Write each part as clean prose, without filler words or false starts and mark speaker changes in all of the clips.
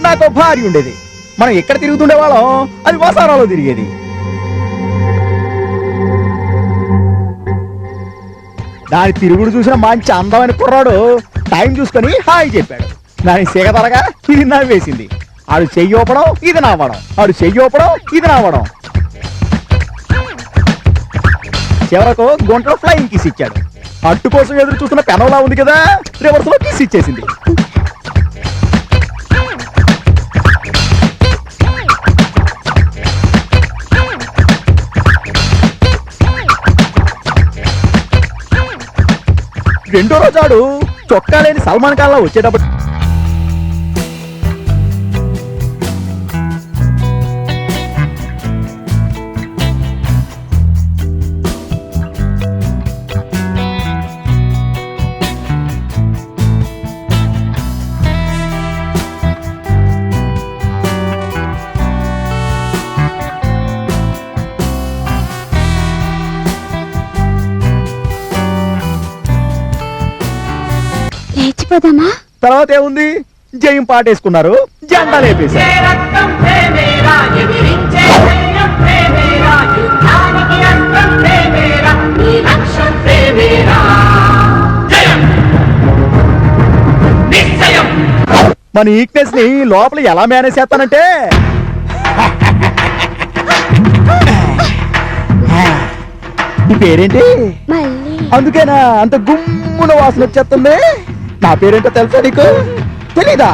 Speaker 1: నాకు భార్య ఉండేది. మనం ఎక్కడ తిరుగుతుండే వాళ్ళం, అది వసారాలో తిరిగేది. దాని తిరుగుడు చూసిన మంచి అందమైన కుర్రాడు టైం చూసుకొని హాయ్ చెప్పాడు. దాని సిగతలగా ఇది నవ్వేసింది. ఆడు చెయ్యి ఊపడం, ఇది నవ్వడం, ఆడు చెయ్యి ఊపడం, ఇది నవ్వడం. చివరకు గుంటలో ఫ్లయింగ్ కిస్ ఇచ్చాడు. అట్టు కోసం ఎదురు చూస్తున్న పెనంలా ఉంది కదా, రివర్స్ లో కిస్ ఇచ్చేసింది. రెండో రోజు ఆడు చొక్కా లేని సల్మాన్ ఖాన్ లా వచ్చేటప్పుడు తర్వాత ఏముంది, జయం పాటేసుకున్నారు, జెండా లేపేశారు. మన ఈక్నెస్ ని లోపల ఎలా మేనేజ్ చేస్తానంటే, నీ పేరేంటి? అందుకేనా అంత గుమ్మున వాసన వచ్చేస్తుంది? నా పేరేంటో తెలుసా నీకు? తెలీదా?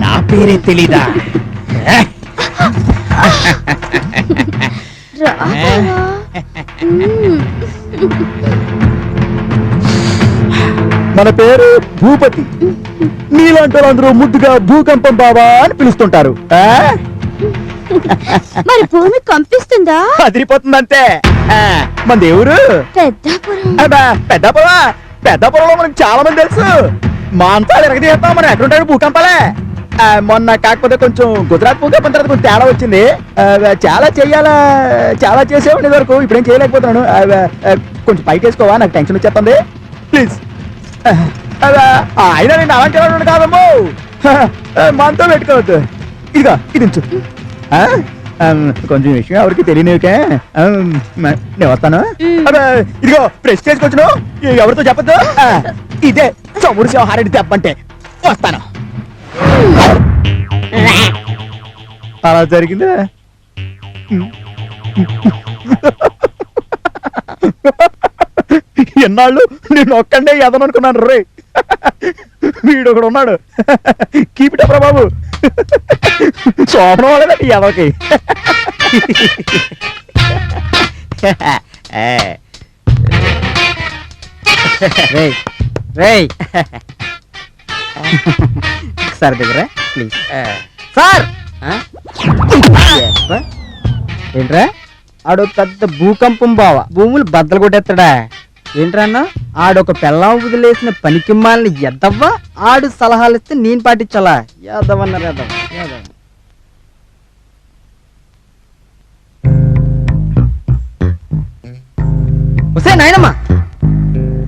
Speaker 1: నా పేరే తెలీదా? మన పేరు భూపతి. నీలాంటి వాళ్ళందరూ ముద్దుగా భూకంపం బాబా అని పిలుస్తుంటారు.
Speaker 2: మరి భూమి కంపిస్తుందా?
Speaker 1: అదిరిపోతుందంతే. మన దేవుడు పెద్దాపురం. పెద్దాపురంలో మనకు చాలా మంది తెలుసు. మా అంతా ఎరగదీస్తాం. మనం ఎక్కడుంటాడు భూకంపాలే. మొన్న కాకపోతే కొంచెం గుజరాత్ భూకంపం తర్వాత కొంచెం తేడా వచ్చింది. చాలా చేసేవాడి వరకు ఇప్పుడేం చేయలేకపోతున్నాను. కొంచెం పైకి వేసుకోవా, నాకు టెన్షన్ వచ్చేస్తుంది ప్లీజ్. అయినా నేను అలాంటి వాడు కాదమ్మో, మనతో పెట్టుకోవద్దు. ఇదిగా ఇది కొంచెం విషయం ఎవరికి తెలియనికే నేను వస్తాను. ఇదిగో ఫ్రెష్ చేసుకొచ్చును, ఎవరితో చెప్పద్దు. ఇదే చమురు సింహారెడ్డి దెబ్బంటే. వస్తాను. అలా జరిగిందా? ఎన్నాళ్ళు నేను ఒక్కండే ఎదననుకున్నాను రే. వీడు ఒకడు ఉన్నాడు, కీపిటప్రా బాబు. శోభనం వాళ్ళ ఎదవకి. సార్ దగ్గర ప్లీజ్. సార్ ఏంట్రా? ఆడు పెద్ద భూకంపం బావ, భూములు బద్దలు కొట్టేస్తాడా ఏంట్రా అన్న? ఆడొక పెళ్ళాం వదిలేసిన పనికిమ్మాలని ఎద్దవ్వా, ఆడు సలహాలు ఇస్తే నేను పాటించాలా? యాదవన్నారు యాదవ్ యాదవ్. వస్తే నాయనమ్మా,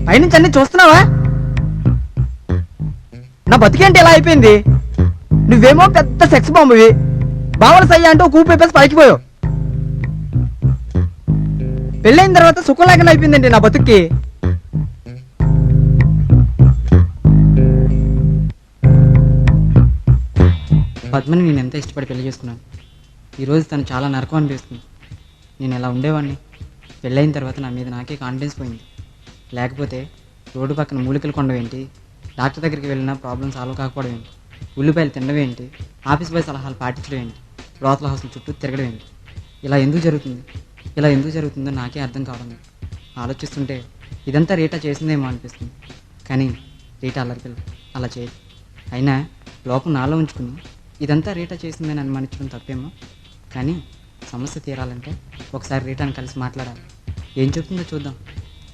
Speaker 1: పైనుంచి అన్ని చూస్తున్నావా? నా బతికేంటి ఎలా అయిపోయింది? నువ్వేమో పెద్ద సెక్స్ బాంబువి, బావల సయ్య అంటూ కూపు అయిపోయి పైకిపోయావు. పెళ్ళైన తర్వాత సుఖం లేకుండా అయిపోయిందండి నా బతుక్కి. పద్మని నేను ఎంత ఇష్టపడి పెళ్లి చేసుకున్నాను. ఈరోజు తను చాలా నరకం అనిపిస్తుంది. నేను ఎలా ఉండేవాడిని? పెళ్ళైన తర్వాత నా మీద నాకే కాన్ఫిడెన్స్ పోయింది. లేకపోతే రోడ్డు పక్కన మూలికలు కొండవేంటి, డాక్టర్ దగ్గరికి వెళ్ళినా ప్రాబ్లం సాల్వ్ కాకపోవడం ఏంటి, ఉల్లిపాయలు తినడం ఏంటి, ఆఫీస్ బాయ్ సలహాలు పాటించడం ఏంటి, బ్రోతల హౌస్ల చుట్టూ తిరగడం ఏంటి, ఇలా ఎందుకు జరుగుతుందో నాకే అర్థం కావడం లేదు. ఆలోచిస్తుంటే ఇదంతా రీటా చేసిందేమో అనిపిస్తుంది. కానీ రీటా అల్లరిపిల్ల అలా చేయదు. అయినా లోపం నాలో ఉంచుకుని ఇదంతా రీటా చేసిందని అనుమానించడం తప్పేమో. కానీ సమస్య తీరాలంటే ఒకసారి రీటాని కలిసి మాట్లాడాలి. ఏం చెప్తుందో చూద్దాం,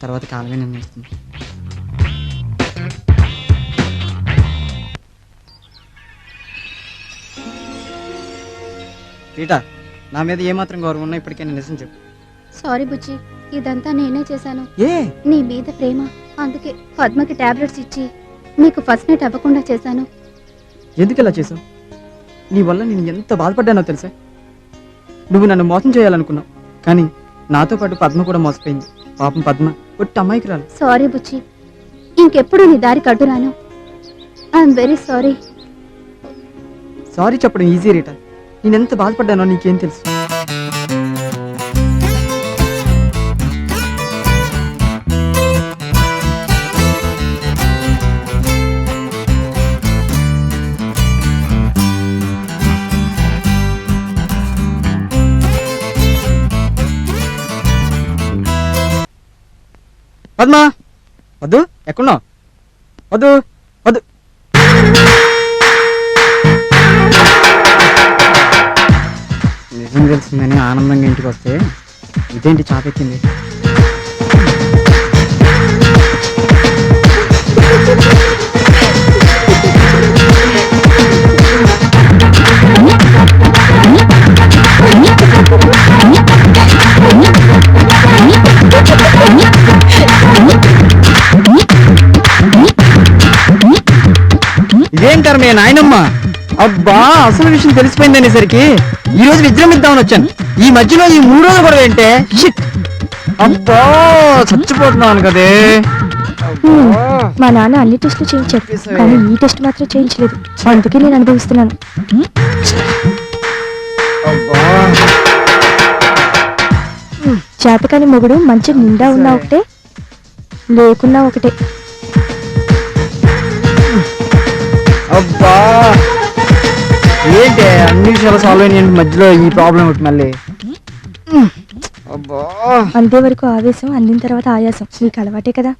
Speaker 1: తర్వాత కాలమే నిర్ణయిస్తుంది. రీటా, నా మీద ఏమాత్రం గౌరవం ఉన్నా ఇప్పటికైనా నిజం చెప్పు.
Speaker 2: సారీ బుజ్జి, ఇదంతా నేనే చేశాను.
Speaker 1: ఏ
Speaker 2: నీ మీద ప్రేమ, అందుకే పద్మకి టాబ్లెట్స్ ఇచ్చి నీకు ఫస్ట్ నైట్ అవ్వకుండా చేశాను.
Speaker 1: ఎందుకు ఇలా చేసావు? నీ వల్ల నేను ఎంత బాధపడ్డానో తెలుసా? నువ్వు నన్ను మోసం చేయాలనుకున్నావు, కానీ నాతో పాటు పద్మ కూడా మోసపోయింది. పాపం పద్మ ఒట్టి అమ్మాయికి రాలి.
Speaker 2: సారీ బుజ్జి, ఇంకెప్పుడు నీ దారి కడ్డురాను. I'm very sorry.
Speaker 1: సారీ చెప్పడం ఈజీ రీటా, నేను ఎంత బాధపడ్డానో నీకేం తెలుసు? పద్మా, వద్దు, ఎక్కడున్నావు? వద్దు వద్దు. నిజం తెలిసిందని ఆనందంగా ఇంటికి వస్తే ఇదేంటి చాపెక్కింది? ఇదేంటారు మీ నాయనమ్మ? అబ్బా, అసలు విషయం తెలిసిపోయిందనేసరికి ఈ రోజు విజృంభిద్దామని వచ్చాను. ఈ మధ్యలో ఈ 3 రోజులు కూడా ఏంటే? షిట్! అబ్బా, చచ్చిపోతున్నాను కదే.
Speaker 2: మా నాన్న అన్ని టెస్టులు చేయించారు, కానీ ఈ టెస్ట్ మాత్రం చేయించలేదు. అందుకే నేను అనుభవిస్తున్నాను.
Speaker 1: అబ్బా,
Speaker 2: చేతకాని మొగుడు మంచి నిండా ఉన్నా ఒకటే, లేకున్నా ఒకటే.
Speaker 1: అబ్బా, ఏంటి అన్ని విషయాలు సాల్వ్ అయిన మధ్యలో ఈ ప్రాబ్లం ఒకటి మళ్ళీ? అబ్బా,
Speaker 2: అంతే వరకు ఆవేశం, అందిన తర్వాత ఆయాసం. నీకు అలవాటే కదా.